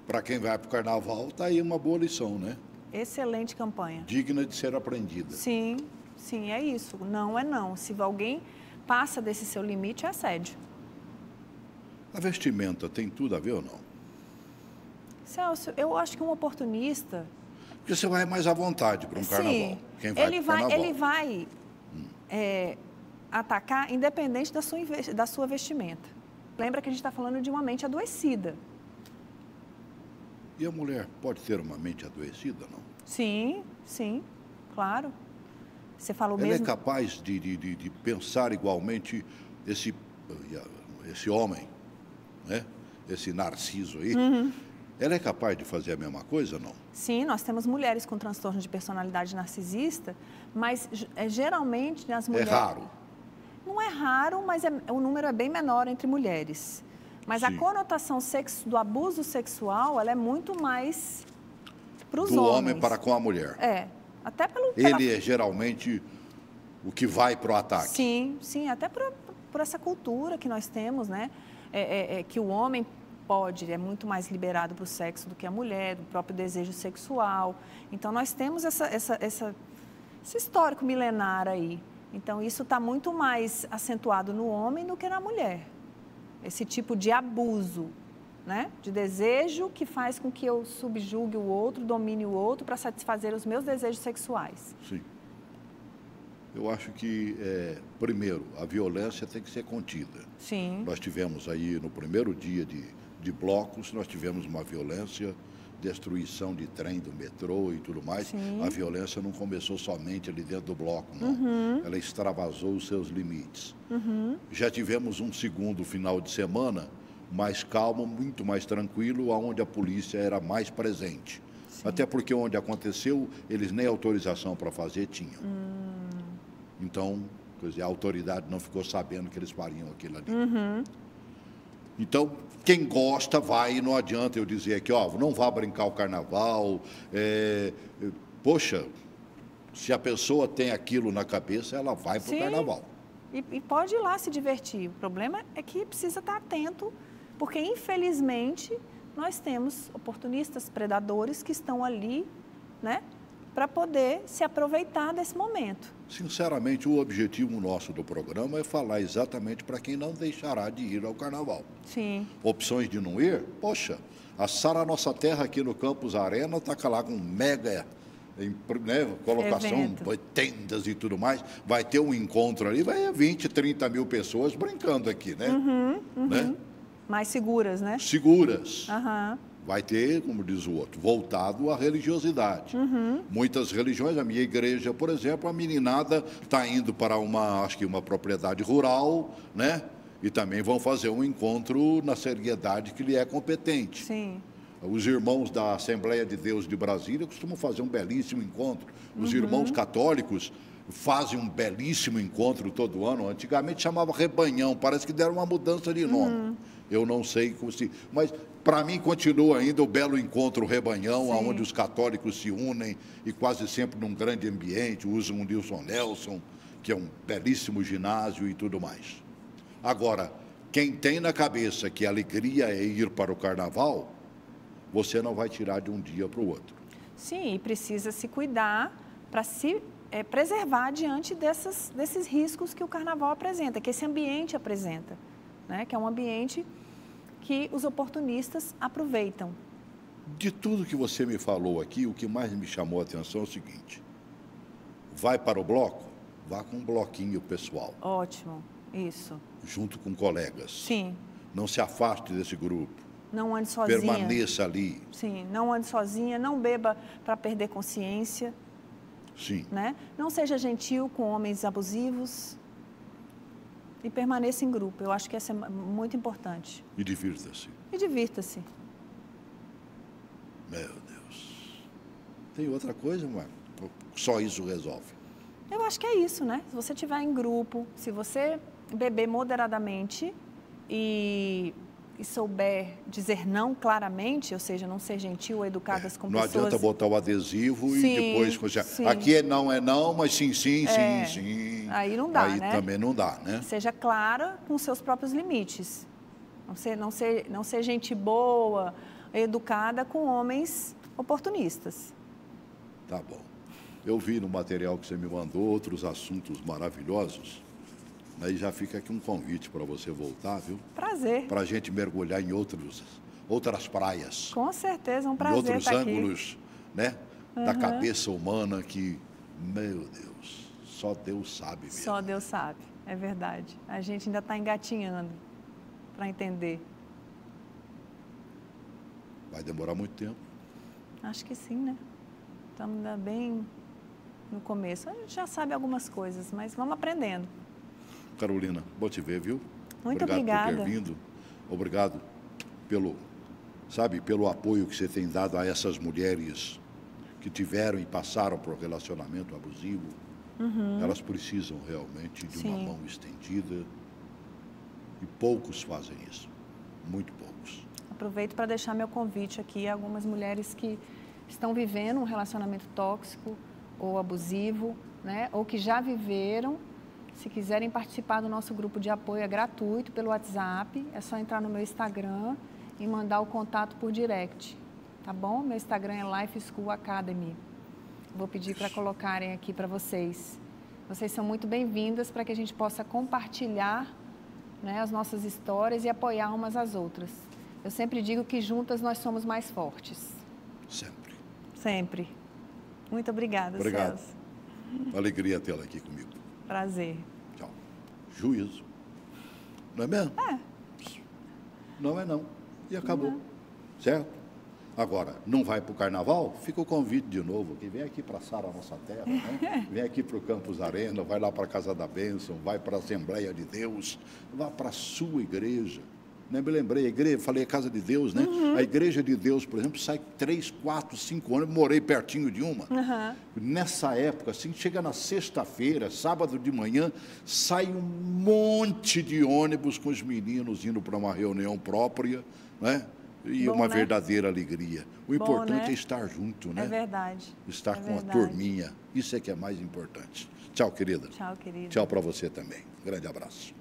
Para quem vai para o carnaval, tá aí uma boa lição, né? Excelente campanha. Digna de ser aprendida. Sim. Sim, é isso. Não é não. Se alguém passa desse seu limite, é assédio. A vestimenta tem tudo a ver ou não? Celso, eu acho que um oportunista... Porque você vai mais à vontade para um carnaval. Sim, Quem vai ele pro carnaval. ele vai atacar independente da sua vestimenta. Lembra que a gente está falando de uma mente adoecida. E a mulher pode ter uma mente adoecida, não? Sim, sim, claro. Você falou Ela mesmo... é capaz de pensar igualmente esse homem, né? Esse Narciso aí. Ela é capaz de fazer a mesma coisa, não? Sim, nós temos mulheres com transtorno de personalidade narcisista, mas geralmente as mulheres... É raro. Não é raro, mas o número é bem menor entre mulheres. Mas Sim. a conotação do abuso sexual, ela é muito mais para os Do homens. homem para com a mulher. É, até Ele é geralmente o que vai para o ataque. Sim, sim, até por essa cultura que nós temos, né? Que o homem é muito mais liberado para o sexo do que a mulher, do próprio desejo sexual. Então, nós temos esse histórico milenar aí. Então, isso está muito mais acentuado no homem do que na mulher. Esse tipo de abuso, né? De desejo que faz com que eu subjugue o outro, domine o outro para satisfazer os meus desejos sexuais. Sim. Eu acho que, primeiro, a violência tem que ser contida. Sim. Nós tivemos aí, no primeiro dia de blocos, nós tivemos uma violência, destruição de trem do metrô e tudo mais. Sim. A violência não começou somente ali dentro do bloco, não. Ela extravasou os seus limites. Já tivemos um segundo final de semana mais calmo, muito mais tranquilo, onde a polícia era mais presente. Sim. Até porque onde aconteceu, eles nem autorização para fazer tinham. Então, quer dizer, a autoridade não ficou sabendo que eles fariam aquilo ali. Então, quem gosta vai, e não adianta eu dizer aqui, ó, não vá brincar o carnaval. Poxa, se a pessoa tem aquilo na cabeça, ela vai para o carnaval. E pode ir lá se divertir. O problema é que precisa estar atento, porque, infelizmente, nós temos oportunistas, predadores que estão ali, né, para poder se aproveitar desse momento. Sinceramente, o objetivo nosso do programa é falar exatamente para quem não deixará de ir ao carnaval. Sim. Opções de não ir? Poxa, a Sara Nossa Terra aqui no Campus Arena está lá com mega, né, colocação, tendas e tudo mais. Vai ter um encontro ali, vai 20, 30 mil pessoas brincando aqui, né? Né? Mais seguras, né? Seguras. Aham. Vai ter, como diz o outro, voltado à religiosidade. Muitas religiões, a minha igreja, por exemplo, a meninada está indo para acho que uma propriedade rural, né? E também vão fazer um encontro na seriedade que lhe é competente. Sim. Os irmãos da Assembleia de Deus de Brasília costumam fazer um belíssimo encontro. Os irmãos católicos fazem um belíssimo encontro todo ano. Antigamente chamava Rebanhão, parece que deram uma mudança de nome. Eu não sei como se... Mas, para mim, continua ainda o belo encontro Rebanhão, onde os católicos se unem e quase sempre num grande ambiente, usam o Nilson Nelson, que é um belíssimo ginásio e tudo mais. Agora, quem tem na cabeça que a alegria é ir para o carnaval, você não vai tirar de um dia para o outro. Sim, e precisa se cuidar para se preservar diante desses riscos que o carnaval apresenta, que esse ambiente apresenta, né? Que é um ambiente que os oportunistas aproveitam. De tudo que você me falou aqui, o que mais me chamou a atenção é o seguinte: vai para o bloco, vá com um bloquinho pessoal. Ótimo, isso. Junto com colegas. Sim. Não se afaste desse grupo. Não ande sozinha. Permaneça ali. Sim, não ande sozinha, não beba para perder consciência. Sim. Né? Não seja gentil com homens abusivos. E permaneça em grupo. Eu acho que isso é muito importante. E divirta-se. E divirta-se. Meu Deus. Tem outra coisa, Marco? Só isso resolve? Eu acho que é isso, né? Se você estiver em grupo, se você beber moderadamente e souber dizer não claramente, ou seja, não ser gentil ou educadas com pessoas... Não adianta botar o adesivo Sim, e depois... sim. Aqui é não, mas sim, sim. Aí não dá, aí né? também não dá, né? Seja clara com seus próprios limites. Não ser gente boa, educada com homens oportunistas. Tá bom. Eu vi no material que você me mandou outros assuntos maravilhosos. Aí já fica aqui um convite para você voltar, viu? Prazer. Para a gente mergulhar em outras praias. Com certeza, um Em prazer outros estar aqui. ângulos, né? Da Uhum. cabeça humana que, meu Deus, só Deus sabe mesmo. Só Deus sabe, é verdade. A gente ainda está engatinhando para entender. Vai demorar muito tempo. Acho que sim, né? Estamos ainda bem no começo. A gente já sabe algumas coisas, mas vamos aprendendo. Carolina, bom te ver, viu? Muito Obrigado obrigada. por ter vindo. Obrigado pelo apoio que você tem dado a essas mulheres que tiveram e passaram por relacionamento abusivo. Uhum. Elas precisam realmente de uma Sim. mão estendida e poucos fazem isso, muito poucos. Aproveito para deixar meu convite aqui a algumas mulheres que estão vivendo um relacionamento tóxico ou abusivo, né? Ou que já viveram. Se quiserem participar do nosso grupo de apoio, é gratuito pelo WhatsApp. É só entrar no meu Instagram e mandar o contato por direct, tá bom? Meu Instagram é Life School Academy. Vou pedir para colocarem aqui para vocês. Vocês são muito bem-vindas para que a gente possa compartilhar, né, as nossas histórias e apoiar umas às outras. Eu sempre digo que juntas nós somos mais fortes. Sempre. Sempre. Muito obrigada, Obrigado. Celso. Alegria tê-la aqui comigo. Prazer. Tchau. Juízo. Não é mesmo? É. Não é não. E acabou. Certo? Agora, não vai para o carnaval? Fica o convite de novo, que vem aqui para Sara Nossa Terra, né? Vem aqui para o Campus Arena, vai lá para a Casa da Bênção, vai para a Assembleia de Deus, vá para a sua igreja. Né? Me lembrei, a igreja, falei a Casa de Deus, né? A Igreja de Deus, por exemplo, sai 3, 4, 5 anos, morei pertinho de uma. Nessa época, assim, chega na sexta-feira, sábado de manhã, sai um monte de ônibus com os meninos indo para uma reunião própria, né? E Bom, uma né? verdadeira alegria. O importante né? é estar junto, né? É verdade. Estar É com a verdade. turminha. Isso é que é mais importante. Tchau, querida. Tchau, querida. Tchau para você também. Grande abraço.